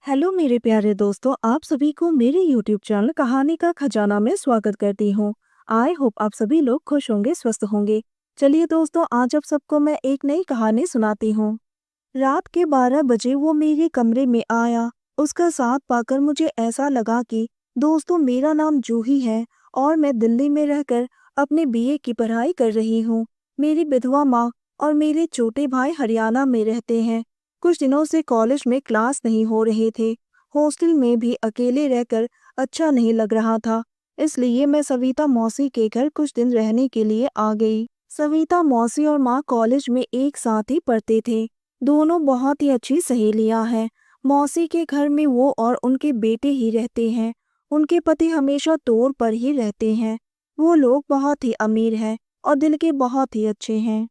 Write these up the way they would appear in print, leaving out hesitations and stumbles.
Hello मेरे प्यारे दोस्तों, आप सभी को मेरे यूट्यूब चैनल कहानी का खजाना में स्वागत करती हूँ। आई होप आप सभी लोग खुश होंगे, स्वस्थ होंगे। चलिए दोस्तों, आज आप सबको मैं एक नई कहानी सुनाती हूँ। रात के 12 बजे वो मेरे कमरे में आया। उसका साथ पाकर मुझे ऐसा लगा कि दोस्तों, मेरा नाम जूही है और मैं दिल्ली में रहकर अपने बीए की पढ़ाई कर रही हूँ। मेरी विधवा माँ और मेरे छोटे भाई हरियाणा में रहते हैं। कुछ दिनों से कॉलेज में क्लास नहीं हो रहे थे। हॉस्टल में भी अकेले रहकर अच्छा नहीं लग रहा था। इसलिए मैं सविता मौसी के घर कुछ दिन रहने के लिए आ गई। सविता मौसी और माँ कॉलेज में एक साथ ही पढ़ते थे। दोनों बहुत ही अच्छी सहेलियां हैं। मौसी के घर में वो और उनके बेटे ही रहते हैं। उनके पति हमेशा टूर पर ही रहते हैं। वो लोग बहुत ही अमीर हैं और दिल के बहुत ही अच्छे हैं।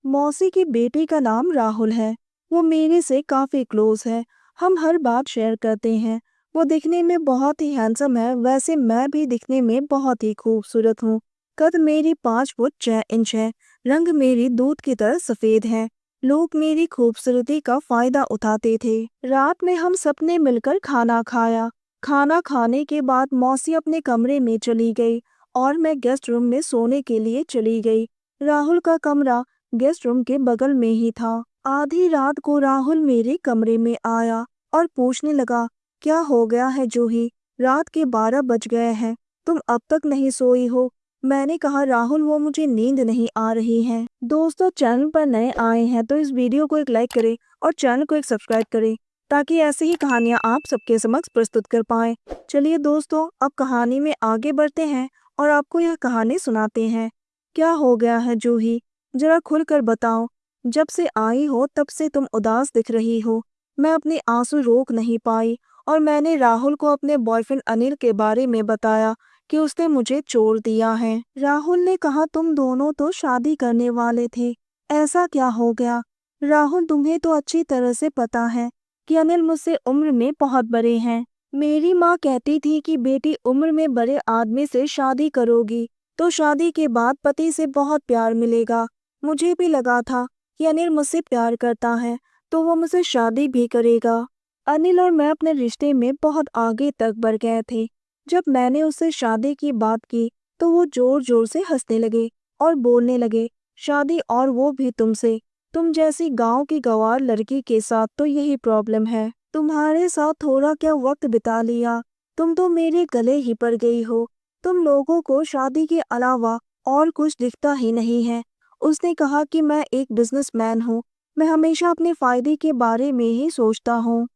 मौसी के बेटे का नाम राहुल है। वो मेरे से काफी क्लोज है। हम हर बात शेयर करते हैं। वो दिखने में बहुत ही हैंडसम है। वैसे मैं भी दिखने में बहुत ही खूबसूरत हूँ। कद मेरी 5 फुट 6 इंच है। रंग मेरी दूध की तरह सफेद है। लोग मेरी खूबसूरती का फायदा उठाते थे। रात में हम सबने मिलकर खाना खाया। खाना खाने के बाद मौसी अपने कमरे में चली गई और मैं गेस्ट रूम में सोने के लिए चली गई। राहुल का कमरा गेस्ट रूम के बगल में ही था। आधी रात को राहुल मेरे कमरे में आया और पूछने लगा, क्या हो गया है जूही? रात के 12 बज गए हैं, तुम अब तक नहीं सोई हो? मैंने कहा, राहुल वो मुझे नींद नहीं आ रही है। दोस्तों, चैनल पर नए आए हैं तो इस वीडियो को एक लाइक करें और चैनल को एक सब्सक्राइब करें ताकि ऐसे ही कहानियां आप सबके समक्ष प्रस्तुत कर पाएं। चलिए दोस्तों, अब कहानी में आगे बढ़ते हैं और आपको यह कहानी सुनाते हैं। क्या हो गया है जूही? जरा खुलकर बताओ। जब से आई हो तब से तुम उदास दिख रही हो। मैं अपने आंसू रोक नहीं पाई और मैंने राहुल को अपने बॉयफ्रेंड अनिल के बारे में बताया कि उसने मुझे छोड़ दिया है। राहुल ने कहा, तुम दोनों तो शादी करने वाले थे, ऐसा क्या हो गया? राहुल, तुम्हें तो अच्छी तरह से पता है कि अनिल मुझसे उम्र में बहुत बड़े हैं। मेरी माँ कहती थी कि बेटी उम्र में बड़े आदमी से शादी करोगी तो शादी के बाद पति से बहुत प्यार मिलेगा। मुझे भी लगा था कि अनिल मुझसे प्यार करता है तो वो मुझसे शादी भी करेगा। अनिल और मैं अपने रिश्ते में बहुत आगे तक बढ़ गए थे। जब मैंने उससे शादी की बात की तो वो जोर जोर से हंसने लगे और बोलने लगे, शादी और वो भी तुमसे? तुम जैसी गांव की गंवार लड़की के साथ तो यही प्रॉब्लम है। तुम्हारे साथ थोड़ा क्या वक्त बिता लिया, तुम तो मेरे गले ही पड़ गई हो। तुम लोगों को शादी के अलावा और कुछ दिखता ही नहीं है। उसने कहा कि मैं एक बिजनेसमैन हूँ। मैं हमेशा अपने फायदे के बारे में ही सोचता हूँ।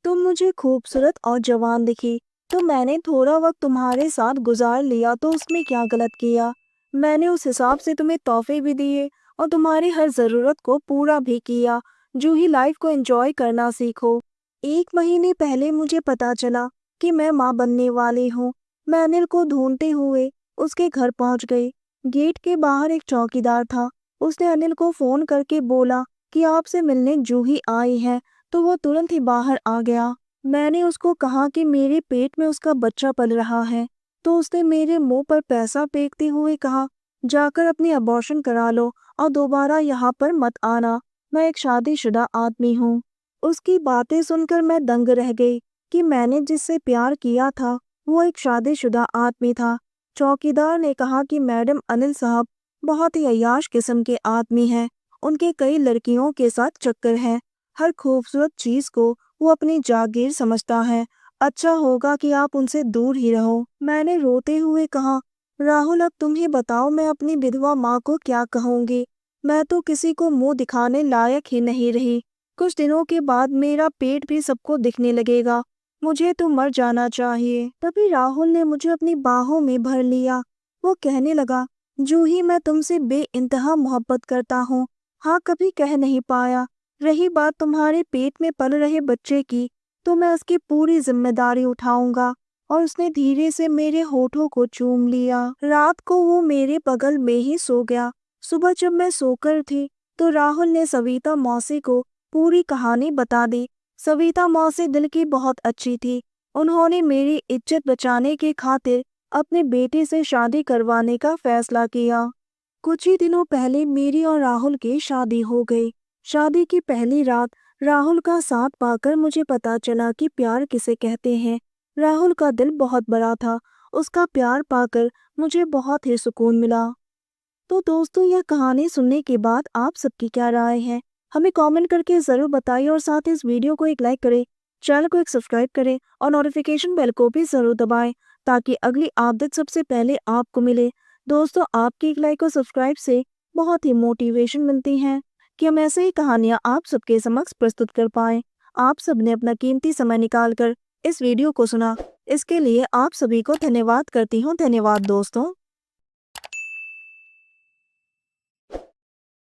तुम मुझे खूबसूरत और जवान दिखी तो मैंने थोड़ा वक्त तुम्हारे साथ गुजार लिया, तो उसमें क्या गलत किया? मैंने उस हिसाब से तुम्हें तोहफे भी दिए और तुम्हारी हर जरूरत को पूरा भी किया। जूही, लाइफ को एंजॉय करना सीखो। 1 महीने पहले मुझे पता चला कि मैं माँ बनने वाली हूँ। मैं अनिल को ढूंढते हुए उसके घर पहुंच गई। गेट के बाहर एक चौकीदार था। उसने अनिल को फोन करके बोला कि आपसे मिलने जूही आई है, तो वो तुरंत ही बाहर आ गया। मैंने उसको कहा कि मेरे पेट में उसका बच्चा पल रहा है, तो उसने मेरे मुंह पर पैसा फेंकते हुए कहा, जाकर अपनी अबॉर्शन करा लो और दोबारा यहाँ पर मत आना। मैं एक शादीशुदा आदमी हूँ। उसकी बातें सुनकर मैं दंग रह गई कि मैंने जिससे प्यार किया था वो एक शादीशुदा आदमी था। चौकीदार ने कहा कि मैडम, अनिल साहब बहुत ही अय्याश किस्म के आदमी हैं। उनके कई लड़कियों के साथ चक्कर है। हर खूबसूरत चीज को वो अपनी जागीर समझता है। अच्छा होगा कि आप उनसे दूर ही रहो। मैंने रोते हुए कहा, राहुल, अब तुम ही बताओ, मैं अपनी विधवा माँ को क्या कहूँगी? मैं तो किसी को मुंह दिखाने लायक ही नहीं रही। कुछ दिनों के बाद मेरा पेट भी सबको दिखने लगेगा। मुझे तो मर जाना चाहिए। तभी राहुल ने मुझे अपनी बाहों में भर लिया। वो कहने लगा, जूही, मैं तुमसे बेइंतहा मोहब्बत करता हूँ। हाँ, कभी कह नहीं पाया। रही बात तुम्हारे पेट में पल रहे बच्चे की, तो मैं उसकी पूरी जिम्मेदारी उठाऊंगा। और उसने धीरे से मेरे होठों को चूम लिया। रात को वो मेरे बगल में ही सो गया। सुबह जब मैं सोकर थी तो राहुल ने सविता मौसी को पूरी कहानी बता दी। सविता मौसी दिल की बहुत अच्छी थी। उन्होंने मेरी इज्जत बचाने के खातिर अपने बेटे से शादी करवाने का फैसला किया। कुछ ही दिनों पहले मेरी और राहुल की शादी हो गई। शादी की पहली रात राहुल का साथ पाकर मुझे पता चला कि प्यार किसे कहते हैं। राहुल का दिल बहुत बड़ा था। उसका प्यार पाकर मुझे बहुत ही सुकून मिला। तो दोस्तों, यह कहानी सुनने के बाद आप सबकी क्या राय है, हमें कमेंट करके ज़रूर बताइए और साथ ही इस वीडियो को एक लाइक करें, चैनल को एक सब्सक्राइब करें और नोटिफिकेशन बेल को भी ज़रूर दबाएं ताकि अगली अपडेट सबसे पहले आपको मिले। दोस्तों, आपकी एक लाइक और सब्सक्राइब से बहुत ही मोटिवेशन मिलती है कि हम ऐसे ही कहानियाँ आप सबके समक्ष प्रस्तुत कर पाएँ। आप सबने अपना कीमती समय निकाल कर इस वीडियो को सुना, इसके लिए आप सभी को धन्यवाद करती हूँ। धन्यवाद दोस्तों।